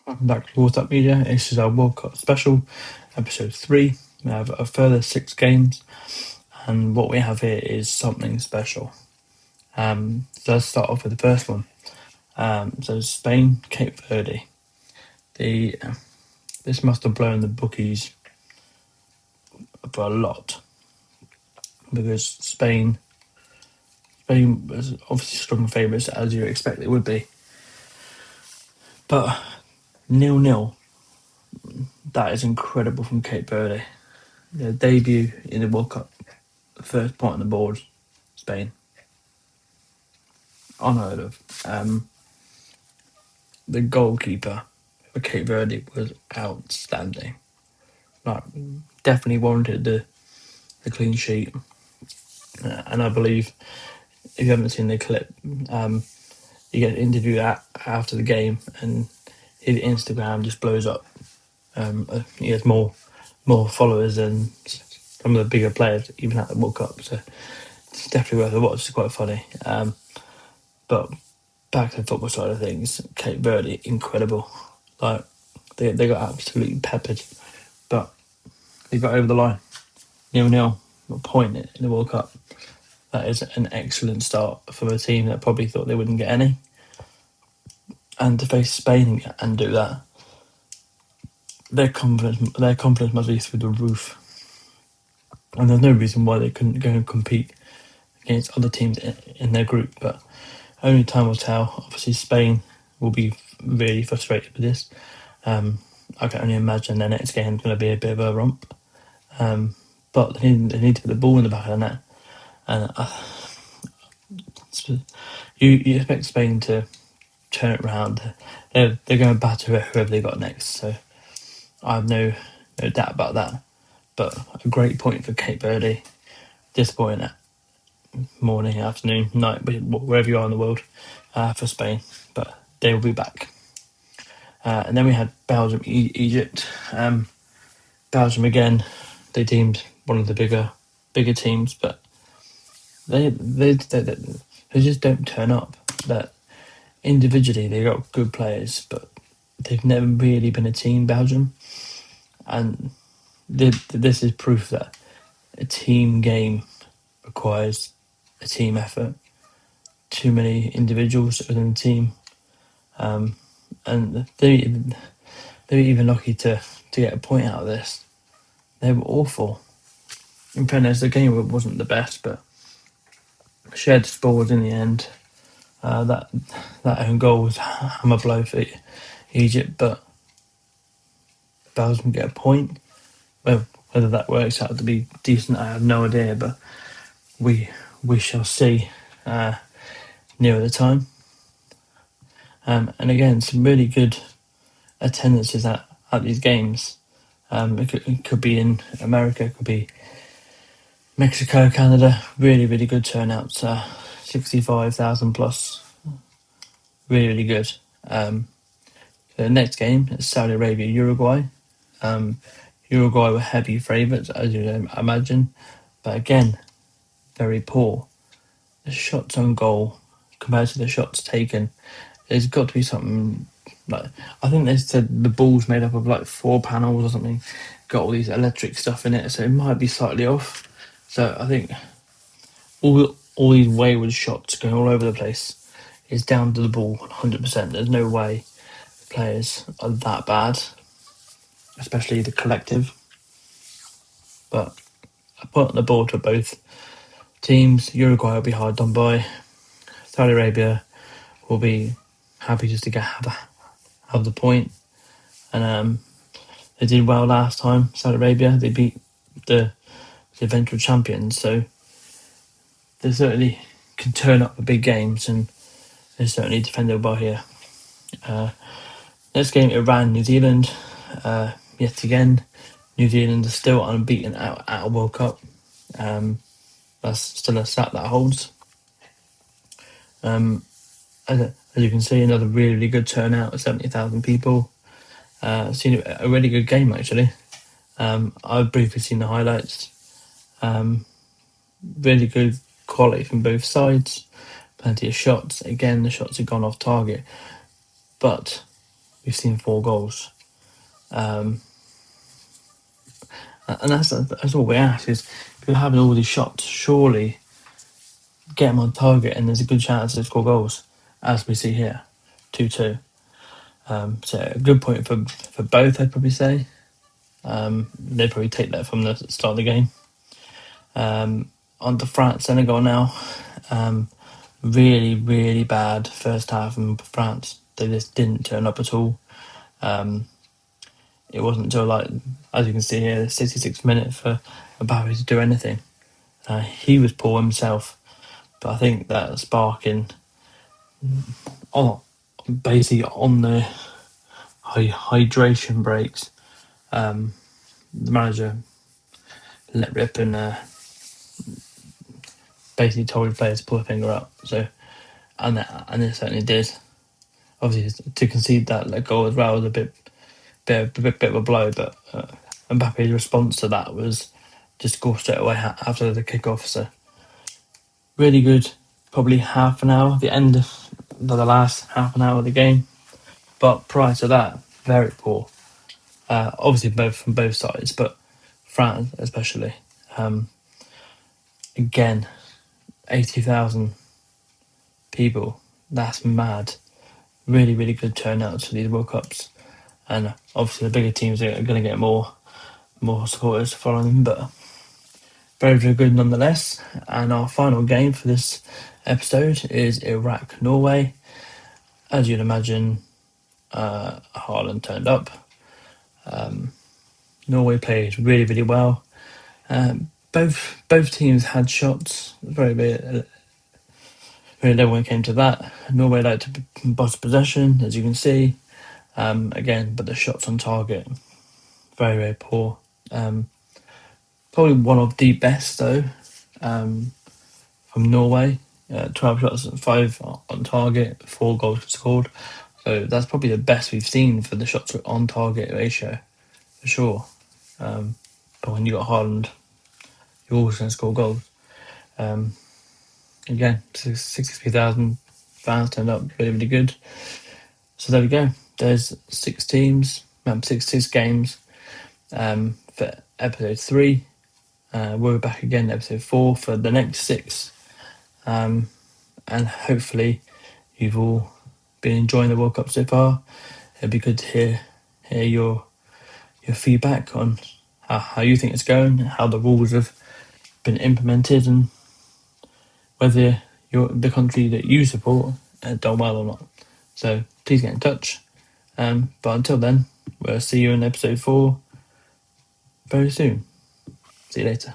Welcome back to What's Up Media. This is our World Cup special, episode 3. We have a further 6 games, and what we have here is something special. So let's start off with the first one. So Spain, Cape Verde. This must have blown the bookies for a lot, because Spain was obviously strong favourites, as you expect it would be. But 0-0, that is incredible from Cape Verde. Their debut in the World Cup, the first point on the board, Spain. Unheard of. The goalkeeper for Cape Verde was outstanding. Like, definitely warranted the clean sheet. And I believe, if you haven't seen the clip, you get interviewed after the game, and his Instagram just blows up. He has more followers than some of the bigger players, even at the World Cup. So it's definitely worth a watch. It's quite funny. But back to the football side of things, Cape Verde, incredible. Like, they got absolutely peppered, but they got over the line. 0-0, a point in the World Cup. That is an excellent start for a team that probably thought they wouldn't get any. And to face Spain and do that, their confidence must be through the roof. And there's no reason why they couldn't go and compete against other teams in their group. But only time will tell. Obviously, Spain will be really frustrated with this. I can only imagine their next game is going to be a bit of a romp. But they need to put the ball in the back of the net. And you expect Spain to turn it around. They're going to batter whoever they got next. So I have no doubt about that. But a great point for Cape Verde. Disappointing at morning, afternoon, night, wherever you are in the world, for Spain. But they will be back. And then we had Belgium, Egypt. Belgium again. They deemed one of the bigger teams, but they just don't turn up. That individually they got good players, but they've never really been a team, Belgium. And this is proof that a team game requires a team effort. Too many individuals within the team, and they were even lucky to get a point out of this. They were awful. In fairness, the game wasn't the best, but shared spoiled in the end. That own goal was a hammer blow for Egypt, but Belgium get a point. Well, whether that works out to be decent, I have no idea, but we shall see nearer the time. And again, some really good attendances at these games. It could be in America, it could be Mexico, Canada. Really, really good turnouts. 65,000 plus. Really, really good. The next game is Saudi Arabia, Uruguay. Uruguay were heavy favourites, as you imagine, but again, very poor. The shots on goal compared to the shots taken, there's got to be something. Like, I think they said the ball's made up of like 4 panels or something, got all these electric stuff in it, so it might be slightly off. So I think all these wayward shots going all over the place is down to the ball 100%. There's no way the players are that bad, especially the collective. But I put on the board for both teams. Uruguay will be hard done by. Saudi Arabia will be happy just to have the point. And they did well last time. Saudi Arabia, they beat the eventual champions, so they certainly can turn up the big games, and they certainly defended well here. Next game, Iran, New Zealand. Yet again, New Zealand is still unbeaten at a World Cup. That's still a stat that holds. As you can see, another really good turnout of 70,000 people. Seen a really good game, actually. I've briefly seen the highlights. Really good quality from both sides. Plenty of shots. Again, the shots have gone off target. But we've seen 4 goals. And that's all we ask is if you're having all these shots, surely get them on target and there's a good chance to score goals, as we see here, 2-2. So a good point for both, I'd probably say. They'd probably take that from the start of the game. On to France, Senegal now. Really, really bad first half from France. They just didn't turn up at all. It wasn't until, like, as you can see here, the 66th minute for Mbappe to do anything. He was poor himself, but I think that sparking basically on the hydration breaks, the manager let rip and basically told his players to pull a finger up. So, and it certainly did. Obviously, to concede that goal as well was a bit of a blow, but Mbappe's response to that was just score straight away after the kick-off. So really good. Probably half an hour, the end of the last half an hour of the game. But prior to that, very poor. Obviously, both from both sides, but France especially. Again, 80,000 people. That's mad. Really, really good turnouts for these World Cups. And obviously, the bigger teams are going to get more supporters following them, but very, very good nonetheless. And our final game for this episode is Iraq-Norway. As you'd imagine, Haaland turned up. Norway played really, really well. Both teams had shots. Very low when it came to that. Norway liked to boss possession, as you can see. Again, but the shots on target, very, very poor. Probably one of the best, though, from Norway. 12 shots, 5 on target, 4 goals scored. So that's probably the best we've seen for the shots on target ratio, for sure. But when you got Haaland, you're always going to score goals. Again, 63,000 fans turned up, really, really good. So there we go. There's 6 teams, 6 games for episode 3. We'll be back again in episode 4 for the next 6. And hopefully you've all been enjoying the World Cup so far. It'd be good to hear your feedback on how you think it's going, how the rules have been implemented, and whether the country that you support done well or not. So please get in touch. But until then, we'll see you in episode 4 very soon. See you later.